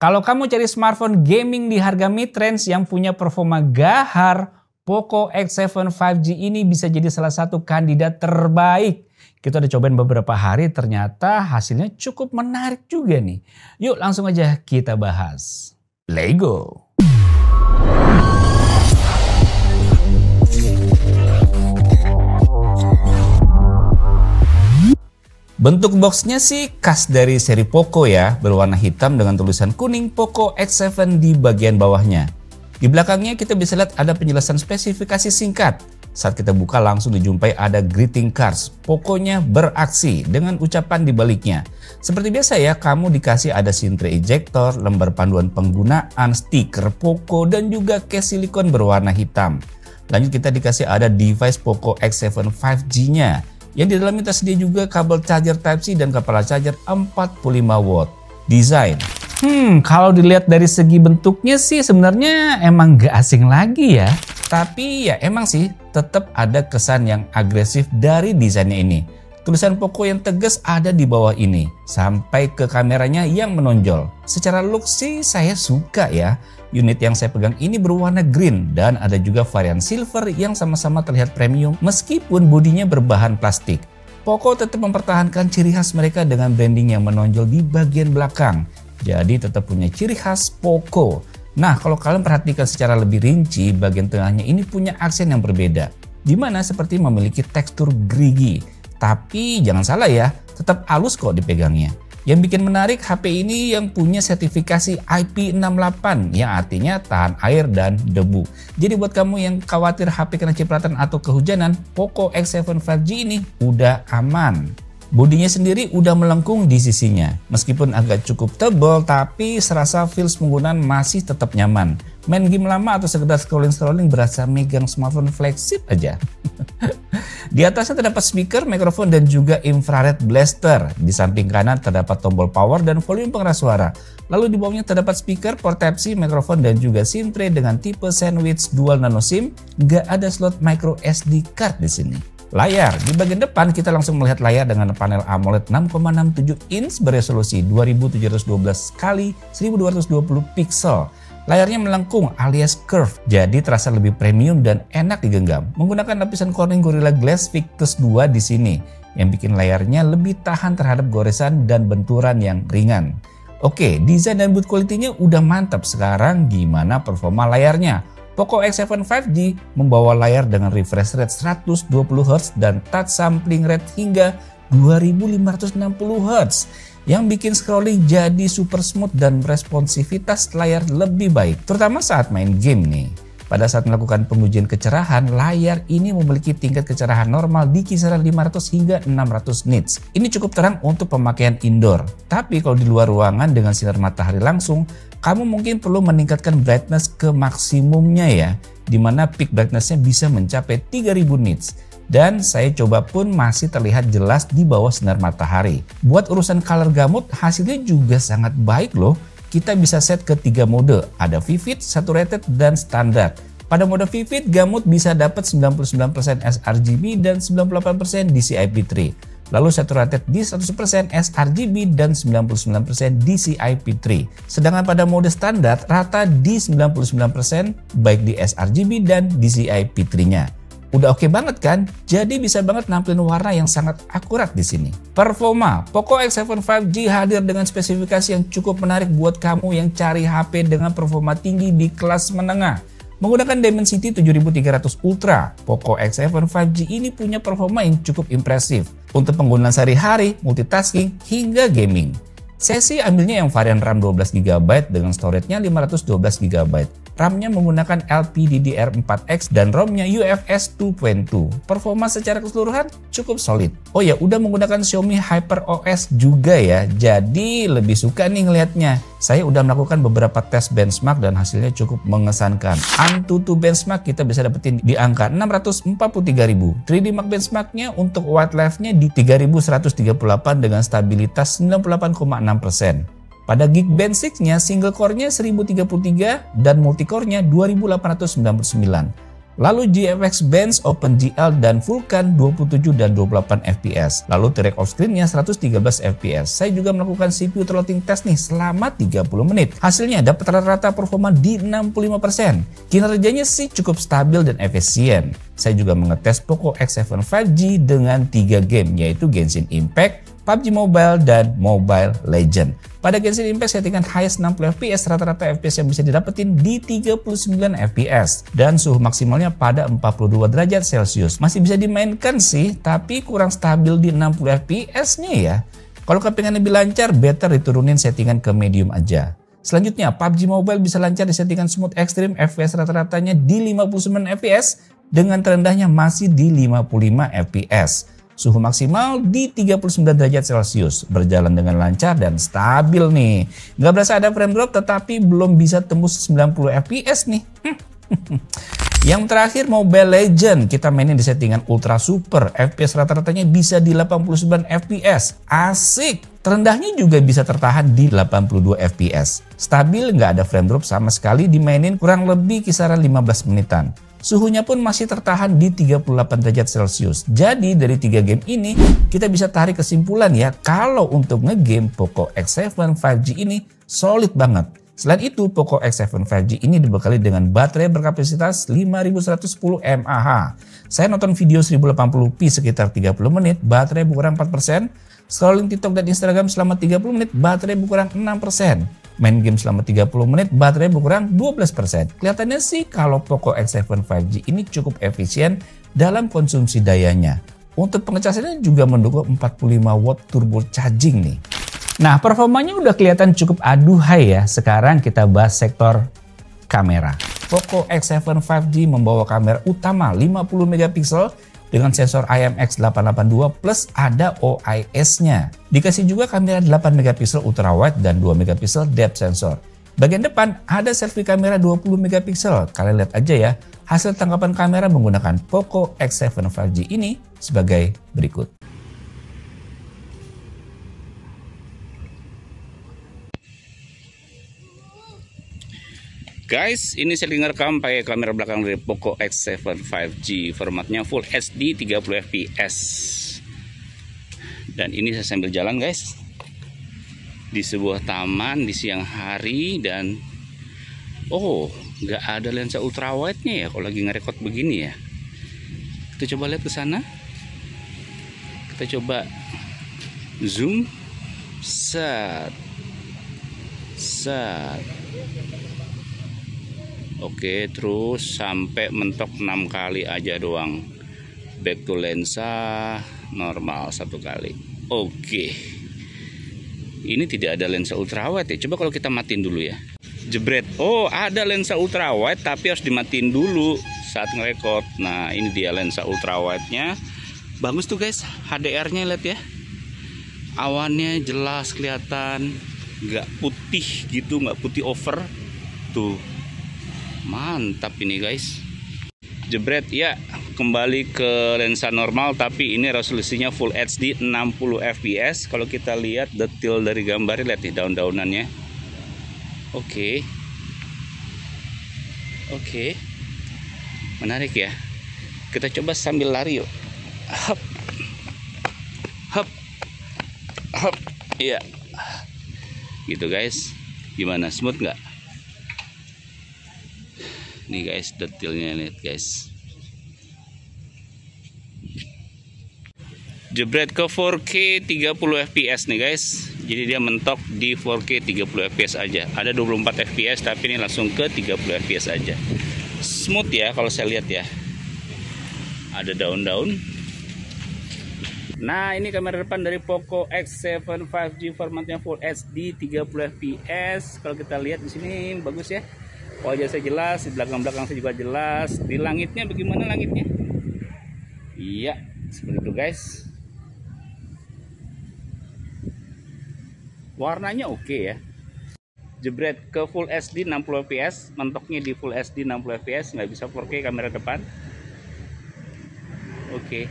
Kalau kamu cari smartphone gaming di harga mid-range yang punya performa gahar, Poco X7 5G ini bisa jadi salah satu kandidat terbaik. Kita udah cobain beberapa hari, ternyata hasilnya cukup menarik juga nih. Yuk langsung aja kita bahas. Let's go! Bentuk boxnya sih khas dari seri Poco ya, berwarna hitam dengan tulisan kuning Poco X7 di bagian bawahnya. Di belakangnya kita bisa lihat ada penjelasan spesifikasi singkat. Saat kita buka langsung dijumpai ada greeting cards, Poco-nya beraksi dengan ucapan di baliknya. Seperti biasa ya, kamu dikasih ada SIM tray ejector, lembar panduan penggunaan, stiker Poco, dan juga case silikon berwarna hitam. Lanjut kita dikasih ada device Poco X7 5G-nya. Yang di dalamnya tersedia juga kabel charger Type-C dan kepala charger 45 watt. Desain. Kalau dilihat dari segi bentuknya sih sebenarnya emang gak asing lagi ya. Tapi ya emang sih tetap ada kesan yang agresif dari desainnya ini. Tulisan Poco yang tegas ada di bawah ini. Sampai ke kameranya yang menonjol. Secara look sih saya suka ya. Unit yang saya pegang ini berwarna green dan ada juga varian silver yang sama-sama terlihat premium meskipun bodinya berbahan plastik. Poco tetap mempertahankan ciri khas mereka dengan branding yang menonjol di bagian belakang. Jadi tetap punya ciri khas Poco. Nah, kalau kalian perhatikan secara lebih rinci, bagian tengahnya ini punya aksen yang berbeda. Dimana seperti memiliki tekstur gerigi. Tapi jangan salah ya, tetap halus kok dipegangnya. Yang bikin menarik HP ini yang punya sertifikasi IP68 yang artinya tahan air dan debu. Jadi buat kamu yang khawatir HP kena cipratan atau kehujanan, Poco X7 5G ini udah aman. Bodinya sendiri udah melengkung di sisinya. Meskipun agak cukup tebal tapi serasa feels penggunaan masih tetap nyaman. Main game lama atau sekedar scrolling berasa megang smartphone flagship aja. Di atasnya terdapat speaker, mikrofon, dan juga infrared blaster. Di samping kanan terdapat tombol power dan volume pengeras suara. Lalu di bawahnya terdapat speaker, port Type-C, mikrofon, dan juga SIM tray dengan tipe sandwich dual nano SIM. Gak ada slot micro SD card di sini. Layar. Di bagian depan kita langsung melihat layar dengan panel AMOLED 6,67 inch beresolusi 2712 x 1220 pixel. Layarnya melengkung alias curve, jadi terasa lebih premium dan enak digenggam. Menggunakan lapisan Corning Gorilla Glass Victus 2 di sini, yang bikin layarnya lebih tahan terhadap goresan dan benturan yang ringan. Oke, desain dan boot quality-nya udah mantap. Sekarang gimana performa layarnya? Poco X7 5G membawa layar dengan refresh rate 120Hz dan touch sampling rate hingga 2560Hz. Yang bikin scrolling jadi super smooth dan responsivitas layar lebih baik, terutama saat main game nih. Pada saat melakukan pengujian kecerahan, layar ini memiliki tingkat kecerahan normal di kisaran 500 hingga 600 nits. Ini cukup terang untuk pemakaian indoor. Tapi kalau di luar ruangan dengan sinar matahari langsung, kamu mungkin perlu meningkatkan brightness ke maksimumnya ya, dimana peak brightness-nya bisa mencapai 3000 nits. Dan saya coba pun masih terlihat jelas di bawah sinar matahari. Buat urusan color gamut hasilnya juga sangat baik loh. Kita bisa set ke 3 mode, ada vivid, saturated, dan standar. Pada mode vivid, gamut bisa dapat 99% sRGB dan 98% DCI-P3. Lalu saturated di 100% sRGB dan 99% DCI-P3. Sedangkan pada mode standar rata di 99% baik di sRGB dan DCI-P3-nya. Udah oke banget kan? Jadi bisa banget nampilin warna yang sangat akurat di sini. Performa. Poco X7 5G hadir dengan spesifikasi yang cukup menarik buat kamu yang cari HP dengan performa tinggi di kelas menengah. Menggunakan Dimensity 7300 Ultra, Poco X7 5G ini punya performa yang cukup impresif untuk penggunaan sehari-hari, multitasking, hingga gaming. Saya sih ambilnya yang varian RAM 12GB dengan storage-nya 512GB. RAM-nya menggunakan LPDDR4X dan ROM-nya UFS 2.2. Performa secara keseluruhan cukup solid. Oh ya, udah menggunakan Xiaomi HyperOS juga ya, jadi lebih suka nih ngelihatnya. Saya udah melakukan beberapa tes benchmark dan hasilnya cukup mengesankan. AnTuTu benchmark kita bisa dapetin di angka 643.000. 3D Mark benchmarknya untuk wildlife-nya di 3138 dengan stabilitas 98,6%. Pada Geekbench 6-nya single core-nya 1033 dan multicore-nya 2899. Lalu GFX Bench, OpenGL, dan Vulkan 27 dan 28 fps. Lalu track off screen-nya 113 fps. Saya juga melakukan CPU throttling test nih selama 30 menit. Hasilnya dapat rata-rata performa di 65%. Kinerjanya sih cukup stabil dan efisien. Saya juga mengetes Poco X7 5G dengan 3 game, yaitu Genshin Impact, PUBG Mobile, dan Mobile Legends. Pada Genshin Impact settingan highest 60 fps, rata-rata fps yang bisa didapetin di 39 fps. Dan suhu maksimalnya pada 42 derajat Celcius. Masih bisa dimainkan sih, tapi kurang stabil di 60 fps-nya ya. Kalau kepingin lebih lancar, better diturunin settingan ke medium aja. Selanjutnya, PUBG Mobile bisa lancar di settingan smooth extreme, fps rata-ratanya di 59 fps, dengan terendahnya masih di 55 fps. Suhu maksimal di 39 derajat Celcius, berjalan dengan lancar dan stabil nih. Nggak berasa ada frame drop, tetapi belum bisa tembus 90 fps nih. Yang terakhir, Mobile Legends. Kita mainin di settingan ultra super, fps rata-ratanya bisa di 89 fps. Asik! Terendahnya juga bisa tertahan di 82 fps. Stabil, nggak ada frame drop sama sekali, dimainin kurang lebih kisaran 15 menitan. Suhunya pun masih tertahan di 38 derajat Celcius. Jadi dari 3 game ini kita bisa tarik kesimpulan ya, kalau untuk ngegame Poco X7 5G ini solid banget. Selain itu, Poco X7 5G ini dibekali dengan baterai berkapasitas 5110 mAh. Saya nonton video 1080p sekitar 30 menit, baterai berkurang 4%. Scrolling TikTok dan Instagram selama 30 menit, baterai berkurang 6%. Main game selama 30 menit, baterai berkurang 12%. Kelihatannya sih kalau Poco X7 5G ini cukup efisien dalam konsumsi dayanya. Untuk pengecasannya juga mendukung 45 watt turbo charging nih. Nah, performanya udah kelihatan cukup aduhai ya. Sekarang kita bahas sektor kamera. Poco X7 5G membawa kamera utama 50 megapiksel dengan sensor IMX882 plus ada OIS-nya. Dikasih juga kamera 8 megapiksel ultra wide dan 2 megapiksel depth sensor. Bagian depan ada selfie kamera 20 megapiksel. Kalian lihat aja ya, hasil tangkapan kamera menggunakan Poco X7 5G ini sebagai berikut. Guys, ini saya ngerekam pakai kamera belakang dari Poco X7 5G. Formatnya Full HD 30 fps. Dan ini saya sambil jalan guys, di sebuah taman di siang hari. Dan oh, nggak ada lensa ultrawide-nya ya kalau lagi ngerekord begini ya. Kita coba lihat ke sana. Kita coba zoom. Set. Oke, terus sampai mentok 6 kali aja doang. Back to lensa normal 1 kali. Oke. Ini tidak ada lensa ultrawide ya. Coba kalau kita matiin dulu ya. Jebret. Oh, ada lensa ultrawide tapi harus dimatiin dulu saat ngerekord. Nah, ini dia lensa ultrawide-nya. Bagus tuh guys, HDR-nya lihat ya. Awannya jelas kelihatan, nggak putih gitu, nggak putih over. Tuh. Mantap ini guys. Jebret ya, kembali ke lensa normal tapi ini resolusinya Full HD 60 fps. Kalau kita lihat detail dari gambarnya, lihat nih daun-daunannya. Oke. Menarik ya. Kita coba sambil lari yuk. Hop. Iya. Gitu guys. Gimana, smooth nggak? Nih guys, detailnya lihat guys. Jebret ke 4K 30 fps nih guys. Jadi dia mentok di 4K 30 fps aja. Ada 24 fps tapi ini langsung ke 30 fps aja. Smooth ya kalau saya lihat ya. Ada daun-daun. Nah, ini kamera depan dari Poco X7 5G, formatnya Full HD 30 fps. Kalau kita lihat di sini bagus ya. Wajah saya jelas, di belakang-belakang saya juga jelas. Di langitnya bagaimana langitnya? Iya, seperti itu guys. Warnanya oke ya. Jebret ke Full HD 60 fps, mentoknya di Full HD 60 fps, nggak bisa 4K kamera depan. Oke.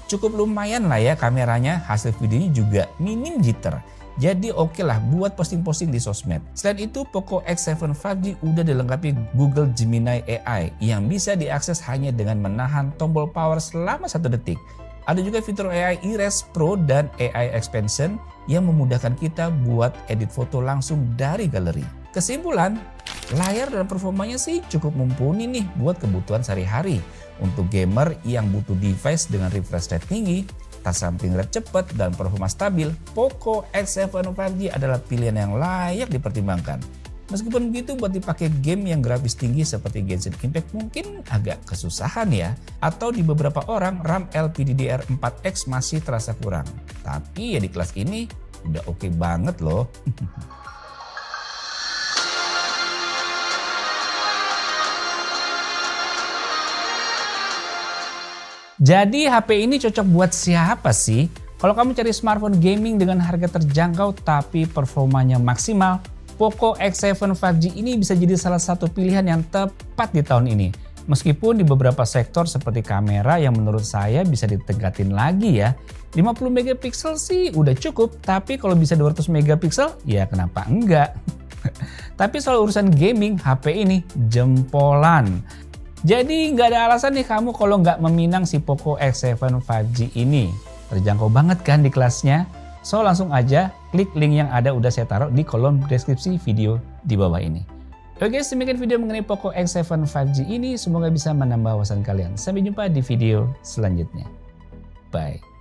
Cukup lumayan lah ya kameranya, hasil videonya juga minim jitter. Jadi oke lah buat posting-posting di sosmed. Selain itu, Poco X7 5G udah dilengkapi Google Gemini AI yang bisa diakses hanya dengan menahan tombol power selama 1 detik. Ada juga fitur AI Erase Pro dan AI Expansion yang memudahkan kita buat edit foto langsung dari galeri. Kesimpulan, layar dan performanya sih cukup mumpuni nih buat kebutuhan sehari-hari. Untuk gamer yang butuh device dengan refresh rate tinggi, touch sampling rate cepat, dan performa stabil, Poco X7 5G adalah pilihan yang layak dipertimbangkan. Meskipun begitu, buat dipakai game yang grafis tinggi seperti Genshin Impact mungkin agak kesusahan ya. Atau di beberapa orang RAM LPDDR4X masih terasa kurang. Tapi ya di kelas ini udah oke banget loh. Jadi HP ini cocok buat siapa sih? Kalau kamu cari smartphone gaming dengan harga terjangkau tapi performanya maksimal, Poco X7 5G ini bisa jadi salah satu pilihan yang tepat di tahun ini. Meskipun di beberapa sektor seperti kamera yang menurut saya bisa ditingkatin lagi ya. 50 megapiksel sih udah cukup, tapi kalau bisa 200 megapiksel ya kenapa enggak? Tapi soal urusan gaming, HP ini jempolan. Jadi nggak ada alasan nih kamu kalau nggak meminang si Poco X7 5G ini. Terjangkau banget kan di kelasnya? So langsung aja klik link yang ada udah saya taruh di kolom deskripsi video di bawah ini. Oke guys, demikian video mengenai Poco X7 5G ini. Semoga bisa menambah wawasan kalian. Sampai jumpa di video selanjutnya. Bye.